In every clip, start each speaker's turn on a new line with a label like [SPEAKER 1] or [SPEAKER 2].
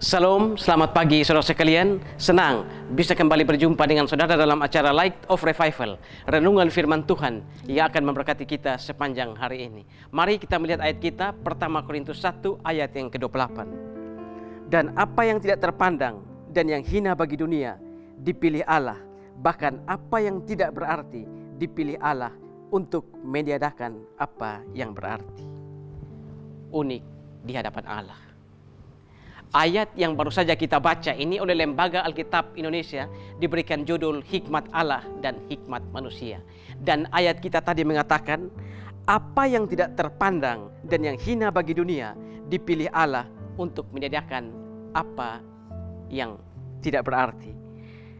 [SPEAKER 1] Salam, selamat pagi saudara sekalian. Senang bisa kembali berjumpa dengan saudara dalam acara Light of Revival, renungan firman Tuhan yang akan memberkati kita sepanjang hari ini. Mari kita melihat ayat kita, pertama Korintus 1 ayat yang ke-28. Dan apa yang tidak terpandang dan yang hina bagi dunia dipilih Allah, bahkan apa yang tidak berarti dipilih Allah untuk meniadakan apa yang berarti. Unik di hadapan Allah. Ayat yang baru saja kita baca ini oleh Lembaga Alkitab Indonesia diberikan judul Hikmat Allah dan Hikmat Manusia. Dan ayat kita tadi mengatakan, apa yang tidak terpandang dan yang hina bagi dunia dipilih Allah untuk menyediakan apa yang tidak berarti.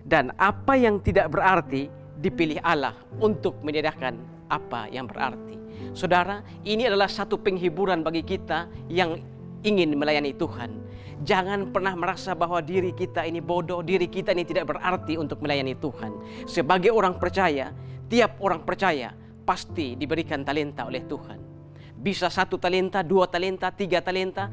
[SPEAKER 1] Dan apa yang tidak berarti dipilih Allah untuk menyediakan apa yang berarti. Saudara, ini adalah satu penghiburan bagi kita yang ingin melayani Tuhan. Jangan pernah merasa bahwa diri kita ini bodoh, diri kita ini tidak berarti untuk melayani Tuhan. Sebagai orang percaya, tiap orang percaya pasti diberikan talenta oleh Tuhan. Bisa 1 talenta, 2 talenta, 3 talenta,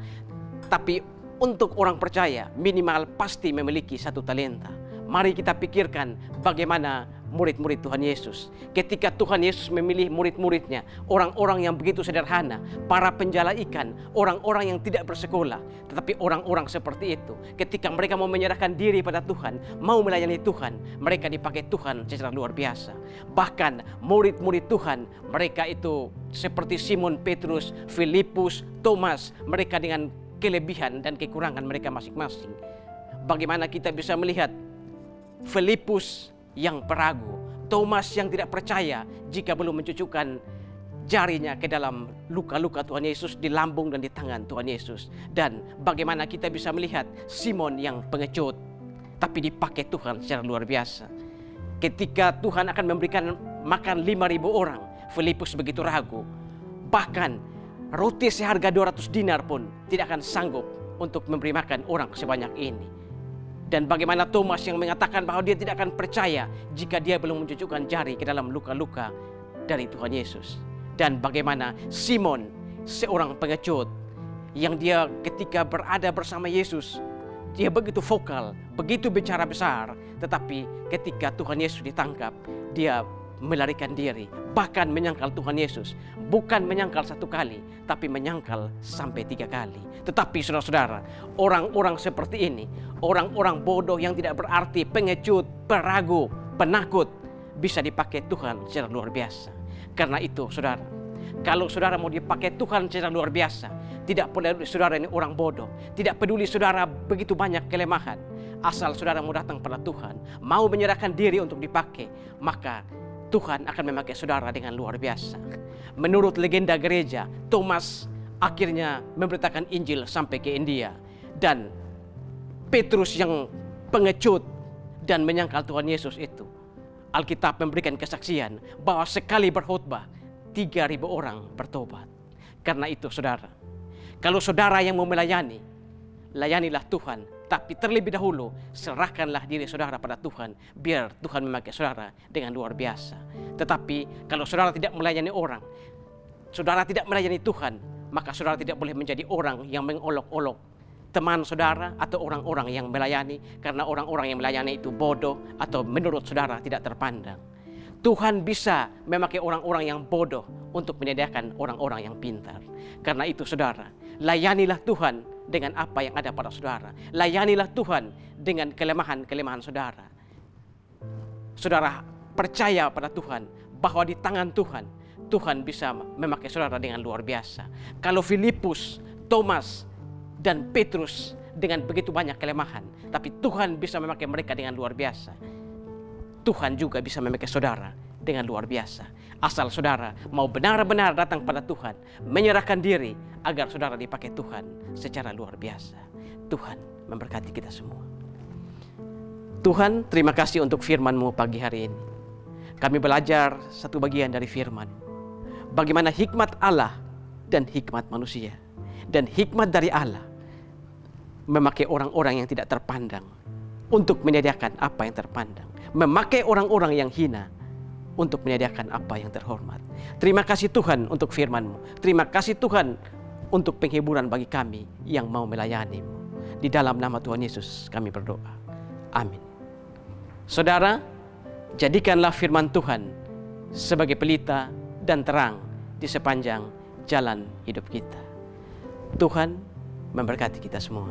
[SPEAKER 1] tapi untuk orang percaya minimal pasti memiliki 1 talenta. Mari kita pikirkan bagaimana murid-murid Tuhan Yesus. Ketika Tuhan Yesus memilih murid-muridnya, orang-orang yang begitu sederhana, para penjala ikan, orang-orang yang tidak bersekolah, tetapi orang-orang seperti itu, ketika mereka mau menyerahkan diri pada Tuhan, mau melayani Tuhan, mereka dipakai Tuhan secara luar biasa. Bahkan murid-murid Tuhan, mereka itu seperti Simon Petrus, Filipus, Thomas, mereka dengan kelebihan dan kekurangan mereka masing-masing. Bagaimana kita bisa melihat Filipus yang peragu, Thomas yang tidak percaya jika belum mencucukkan jarinya ke dalam luka-luka Tuhan Yesus di lambung dan di tangan Tuhan Yesus. Dan bagaimana kita bisa melihat Simon yang pengecut, tapi dipakai Tuhan secara luar biasa. Ketika Tuhan akan memberikan makan 5.000 orang, Filipus begitu ragu. Bahkan roti seharga 200 dinar pun tidak akan sanggup untuk memberi makan orang sebanyak ini. Dan bagaimana Thomas yang mengatakan bahwa dia tidak akan percaya jika dia belum mencucukkan jari ke dalam luka-luka dari Tuhan Yesus. Dan bagaimana Simon, seorang pengecut, yang dia ketika berada bersama Yesus, dia begitu vokal, begitu bicara besar, tetapi ketika Tuhan Yesus ditangkap, dia melarikan diri, bahkan menyangkal Tuhan Yesus. Bukan menyangkal 1 kali, tapi menyangkal sampai 3 kali. Tetapi saudara-saudara, orang-orang seperti ini, orang-orang bodoh yang tidak berarti, pengecut, peragu, penakut, bisa dipakai Tuhan secara luar biasa. Karena itu saudara, kalau saudara mau dipakai Tuhan secara luar biasa, tidak peduli saudara ini orang bodoh, tidak peduli saudara begitu banyak kelemahan, asal saudara mau datang pada Tuhan, mau menyerahkan diri untuk dipakai, maka Tuhan akan memakai saudara dengan luar biasa. Menurut legenda gereja, Thomas akhirnya memberitakan Injil sampai ke India. Dan Petrus yang pengecut dan menyangkal Tuhan Yesus itu, Alkitab memberikan kesaksian bahwa sekali berkhotbah 3.000 orang bertobat. Karena itu saudara, kalau saudara yang mau melayani, layanilah Tuhan. Tapi terlebih dahulu, serahkanlah diri saudara pada Tuhan, biar Tuhan memakai saudara dengan luar biasa. Tetapi kalau saudara tidak melayani orang, saudara tidak melayani Tuhan, maka saudara tidak boleh menjadi orang yang mengolok-olok teman saudara atau orang-orang yang melayani, karena orang-orang yang melayani itu bodoh atau menurut saudara tidak terpandang. Tuhan bisa memakai orang-orang yang bodoh untuk menyediakan orang-orang yang pintar. Karena itu saudara, layanilah Tuhan dengan apa yang ada pada saudara. Layanilah Tuhan dengan kelemahan-kelemahan saudara. Saudara percaya pada Tuhan bahwa di tangan Tuhan, Tuhan bisa memakai saudara dengan luar biasa. Kalau Filipus, Thomas, dan Petrus dengan begitu banyak kelemahan, tapi Tuhan bisa memakai mereka dengan luar biasa. Tuhan juga bisa memakai saudara dengan luar biasa. Asal saudara mau benar-benar datang pada Tuhan, menyerahkan diri agar saudara dipakai Tuhan secara luar biasa. Tuhan memberkati kita semua. Tuhan, terima kasih untuk firman-Mu pagi hari ini. Kami belajar satu bagian dari firman. Bagaimana hikmat Allah dan hikmat manusia. Dan hikmat dari Allah memakai orang-orang yang tidak terpandang untuk menyediakan apa yang terpandang. Memakai orang-orang yang hina untuk menyediakan apa yang terhormat. Terima kasih Tuhan untuk firman-Mu. Terima kasih Tuhan untuk penghiburan bagi kami yang mau melayani-Mu. Di dalam nama Tuhan Yesus kami berdoa. Amin. Saudara, jadikanlah firman Tuhan sebagai pelita dan terang di sepanjang jalan hidup kita. Tuhan memberkati kita semua.